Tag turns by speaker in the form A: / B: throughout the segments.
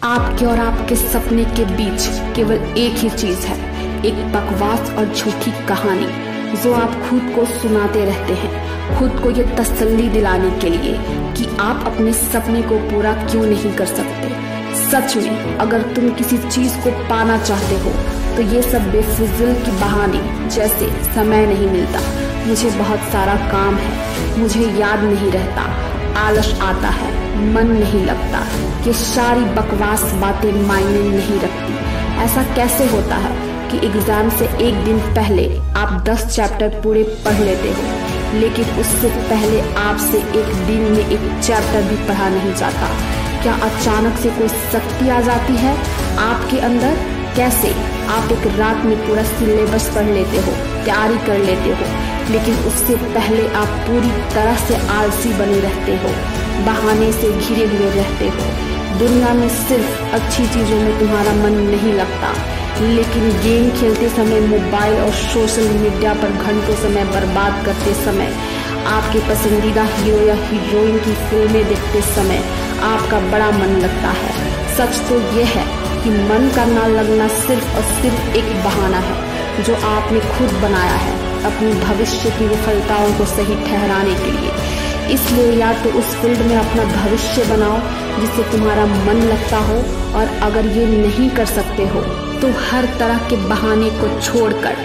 A: आपके और आपके सपने के बीच केवल एक ही चीज है, एक बकवास और झूठी कहानी जो आप खुद को सुनाते रहते हैं, खुद को ये तसल्ली दिलाने के लिए कि आप अपने सपने को पूरा क्यों नहीं कर सकते। सच में अगर तुम किसी चीज को पाना चाहते हो तो ये सब बेफिजुल की बहाने जैसे समय नहीं मिलता, मुझे बहुत सारा काम है, मुझे याद नहीं रहता, आलस आता है, मन नहीं लगता, ये सारी बकवास बातें मायने नहीं रखती। ऐसा कैसे होता है कि एग्जाम से एक दिन पहले आप 10 चैप्टर पूरे पढ़ लेते हो, लेकिन उससे पहले आपसे एक दिन में एक चैप्टर भी पढ़ा नहीं जाता। क्या अचानक से कोई शक्ति आ जाती है आपके अंदर? कैसे आप एक रात में पूरा सिलेबस पढ़ लेते हो, तैयारी कर लेते हो, लेकिन उससे पहले आप पूरी तरह से आलसी बने रहते हो, बहाने से घिरे हुए रहते हो। दुनिया में सिर्फ अच्छी चीजों में तुम्हारा मन नहीं लगता, लेकिन गेम खेलते समय, मोबाइल और सोशल मीडिया पर घंटों समय बर्बाद करते समय, आपके पसंदीदा हीरो या हीरोइन की फिल्में देखते समय आपका बड़ा मन लगता है। सच तो ये है कि मन का ना लगना सिर्फ और सिर्फ एक बहाना है जो आपने खुद बनाया है अपनी भविष्य की विफलताओं को सही ठहराने के लिए। इसलिए या तो उस फील्ड में अपना भविष्य बनाओ जिससे तुम्हारा मन लगता हो, और अगर ये नहीं कर सकते हो तो हर तरह के बहाने को छोड़कर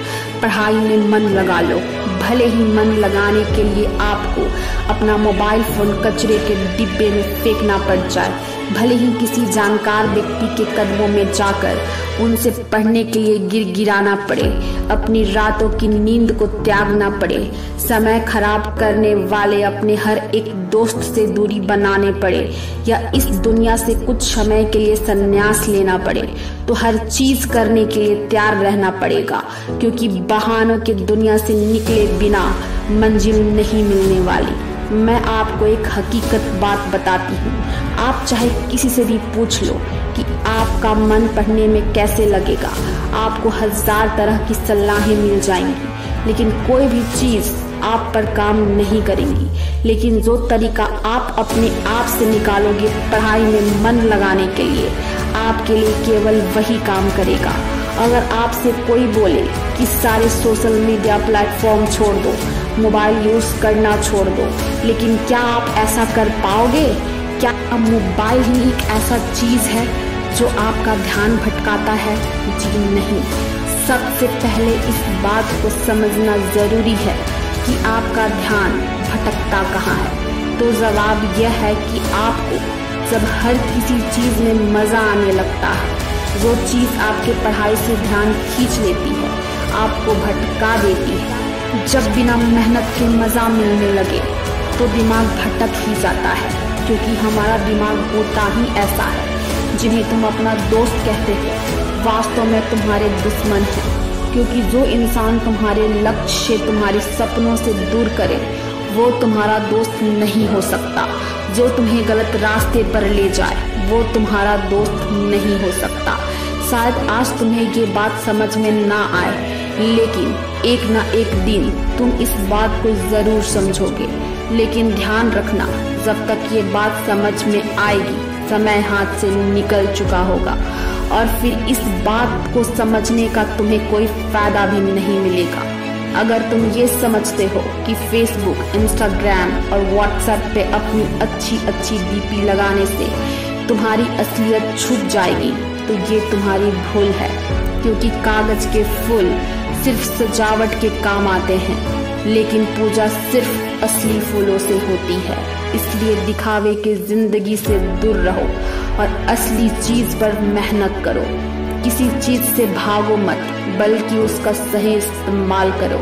A: पढ़ाई में मन लगा लो। भले ही मन लगाने के लिए आपको अपना मोबाइल फोन कचरे के डिब्बे में फेंकना पड़ जाए, भले ही किसी जानकार व्यक्ति के कदमों में जाकर उनसे पढ़ने के लिए गिड़गिड़ाना पड़े, अपनी रातों की नींद को त्यागना पड़े, समय खराब करने वाले अपने हर एक दोस्त से दूरी बनाने पड़े, या इस दुनिया से कुछ समय के लिए संन्यास लेना पड़े, तो हर चीज करने के लिए तैयार रहना पड़ेगा, क्योंकि बहानों की दुनिया से निकले बिना मंजिल नहीं मिलने वाली। मैं आपको एक हकीकत बात बताती हूँ, आप चाहे किसी से भी पूछ लो कि आपका मन पढ़ने में कैसे लगेगा, आपको 1000 तरह की सलाहें मिल जाएंगी, लेकिन कोई भी चीज आप पर काम नहीं करेंगी। लेकिन जो तरीका आप अपने आप से निकालोगे पढ़ाई में मन लगाने के लिए, आपके लिए केवल वही काम करेगा। अगर आपसे कोई बोले कि सारे सोशल मीडिया प्लेटफॉर्म छोड़ दो, मोबाइल यूज करना छोड़ दो, लेकिन क्या आप ऐसा कर पाओगे? क्या मोबाइल ही एक ऐसा चीज है जो आपका ध्यान भटकाता है? जी नहीं। सबसे पहले इस बात को समझना जरूरी है कि आपका ध्यान भटकता कहाँ है। तो जवाब यह है कि आपको जब हर किसी चीज में मजा आने लगता है, वो चीज आपके पढ़ाई से ध्यान खींच लेती है, आपको भटका देती है। जब बिना मेहनत के मजा मिलने लगे तो दिमाग भटक ही जाता है, क्योंकि हमारा दिमाग होता ही ऐसा है। जिन्हें तुम अपना दोस्त कहते हो वास्तव में तुम्हारे दुश्मन हैं, क्योंकि जो इंसान तुम्हारे लक्ष्य से, तुम्हारे सपनों से दूर करे, वो तुम्हारा दोस्त नहीं हो सकता। जो तुम्हें गलत रास्ते पर ले जाए वो तुम्हारा दोस्त नहीं हो सकता। शायद आज तुम्हें ये बात समझ में ना आए, लेकिन एक ना एक दिन तुम इस बात को जरूर समझोगे। लेकिन ध्यान रखना, जब तक ये बात समझ में आएगी समय हाथ से निकल चुका होगा, और फिर इस बात को समझने का तुम्हें कोई फायदा भी नहीं मिलेगा। अगर तुम ये समझते हो कि फेसबुक, इंस्टाग्राम और व्हाट्सएप पे अपनी अच्छी अच्छी डीपी लगाने से तुम्हारी असलियत छुप जाएगी, तो ये तुम्हारी भूल है, क्योंकि कागज के फूल सिर्फ सजावट के काम आते हैं, लेकिन पूजा सिर्फ असली फूलों से होती है। इसलिए दिखावे की जिंदगी से दूर रहो और असली चीज पर मेहनत करो। किसी चीज से भागो मत, बल्कि उसका सही इस्तेमाल करो।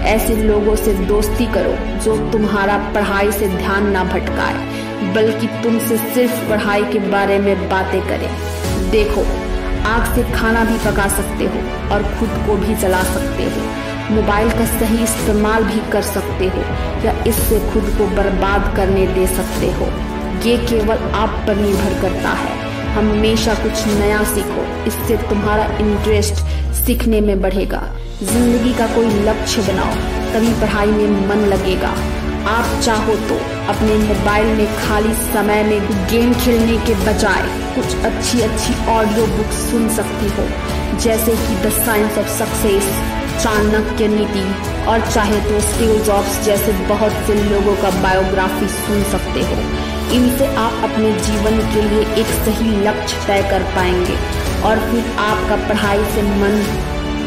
A: ऐसे लोगों से दोस्ती करो जो तुम्हारा पढ़ाई से ध्यान ना भटकाए, बल्कि तुमसे सिर्फ पढ़ाई के बारे में बातें करें। देखो, आग से खाना भी पका सकते हो और खुद को भी जला सकते हो। मोबाइल का सही इस्तेमाल भी कर सकते हो, या इससे खुद को बर्बाद करने दे सकते हो। ये केवल आप पर निर्भर करता है। हमेशा कुछ नया सीखो, इससे तुम्हारा इंटरेस्ट सीखने में बढ़ेगा। जिंदगी का कोई लक्ष्य बनाओ, तभी पढ़ाई में मन लगेगा। आप चाहो तो अपने मोबाइल में खाली समय में गेम खेलने के बजाय कुछ अच्छी ऑडियो बुक सुन सकती हो, जैसे कि the science of success, Chanakya नीति, और चाहे तो स्टीव जॉब्स जैसे बहुत से लोगों का बायोग्राफी सुन सकते हो। इनसे आप अपने जीवन के लिए एक सही लक्ष्य तय कर पाएंगे और फिर आपका पढ़ाई से मन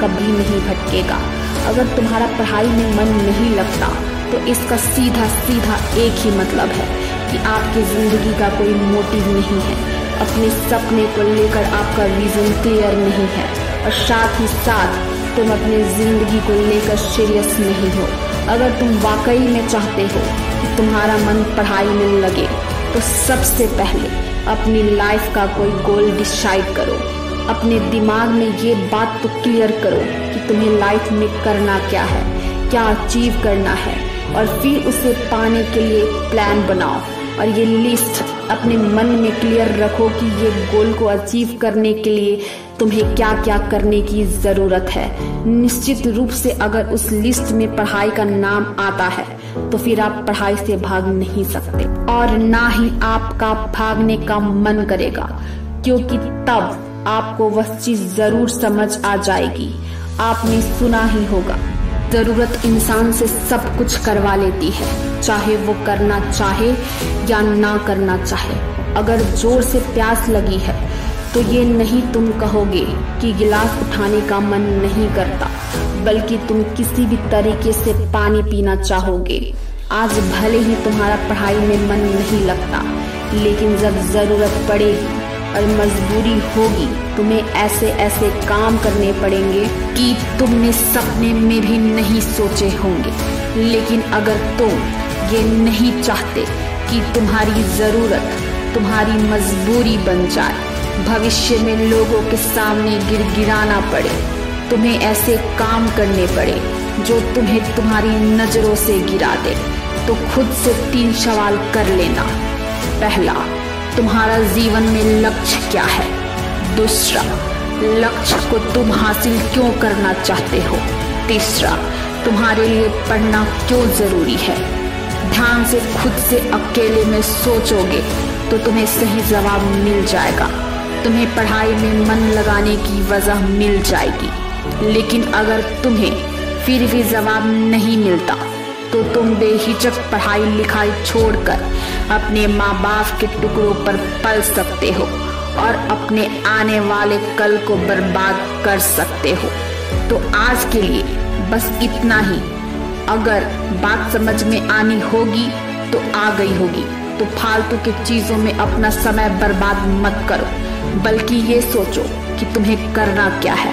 A: कभी नहीं भटकेगा। अगर तुम्हारा पढ़ाई में मन नहीं लगता तो इसका सीधा एक ही मतलब है कि आपकी जिंदगी का कोई मोटिव नहीं है, अपने सपने को लेकर आपका विजन क्लियर नहीं है, और साथ ही साथ तुम अपनी जिंदगी को लेकर सीरियस नहीं हो। अगर तुम वाकई में चाहते हो कि तुम्हारा मन पढ़ाई में लगे तो सबसे पहले अपनी लाइफ का कोई गोल डिसाइड करो। अपने दिमाग में ये बात तो क्लियर करो कि तुम्हें लाइफ में करना क्या है, क्या अचीव करना है, और फिर उसे पाने के लिए प्लान बनाओ। और ये लिस्ट अपने मन में क्लियर रखो कि ये गोल को अचीव करने के लिए तुम्हें क्या क्या करने की जरूरत है। निश्चित रूप से अगर उस लिस्ट में पढ़ाई का नाम आता है तो फिर आप पढ़ाई से भाग नहीं सकते, और ना ही आपका भागने का मन करेगा, क्योंकि तब आपको वह चीज जरूर समझ आ जाएगी। आपने सुना ही होगा, जरूरत इंसान से सब कुछ करवा लेती है, चाहे वो करना चाहे या ना करना चाहे। अगर जोर से प्यास लगी है तो ये नहीं तुम कहोगे कि गिलास उठाने का मन नहीं करता, बल्कि तुम किसी भी तरीके से पानी पीना चाहोगे। आज भले ही तुम्हारा पढ़ाई में मन नहीं लगता, लेकिन जब जरूरत पड़ेगी और मजबूरी होगी, तुम्हें ऐसे काम करने पड़ेंगे कि तुमने सपने में भी नहीं सोचे होंगे। लेकिन अगर तुम ये नहीं चाहते कि तुम्हारी जरूरत तुम्हारी मजबूरी बन जाए, भविष्य में लोगों के सामने गिड़गिड़ाना पड़े, तुम्हें ऐसे काम करने पड़े जो तुम्हें तुम्हारी नजरों से गिरा दे, तो खुद से 3 सवाल कर लेना। पहला, तुम्हारा जीवन में लक्ष्य क्या है? दूसरा, लक्ष्य को तुम हासिल क्यों करना चाहते हो? तीसरा, तुम्हारे लिए पढ़ना क्यों जरूरी है? ध्यान से खुद से अकेले में सोचोगे तो तुम्हें सही जवाब मिल जाएगा, तुम्हें पढ़ाई में मन लगाने की वजह मिल जाएगी। लेकिन अगर तुम्हें फिर भी जवाब नहीं मिलता तो तुम बेहिचक पढ़ाई लिखाई छोड़कर अपने माँ बाप के टुकड़ों पर पल सकते हो और अपने आने वाले कल को बर्बाद कर सकते हो। तो आज के लिए बस इतना ही। अगर बात समझ में आनी होगी तो आ गई होगी, तो फालतू की चीजों में अपना समय बर्बाद मत करो, बल्कि ये सोचो कि तुम्हें करना क्या है।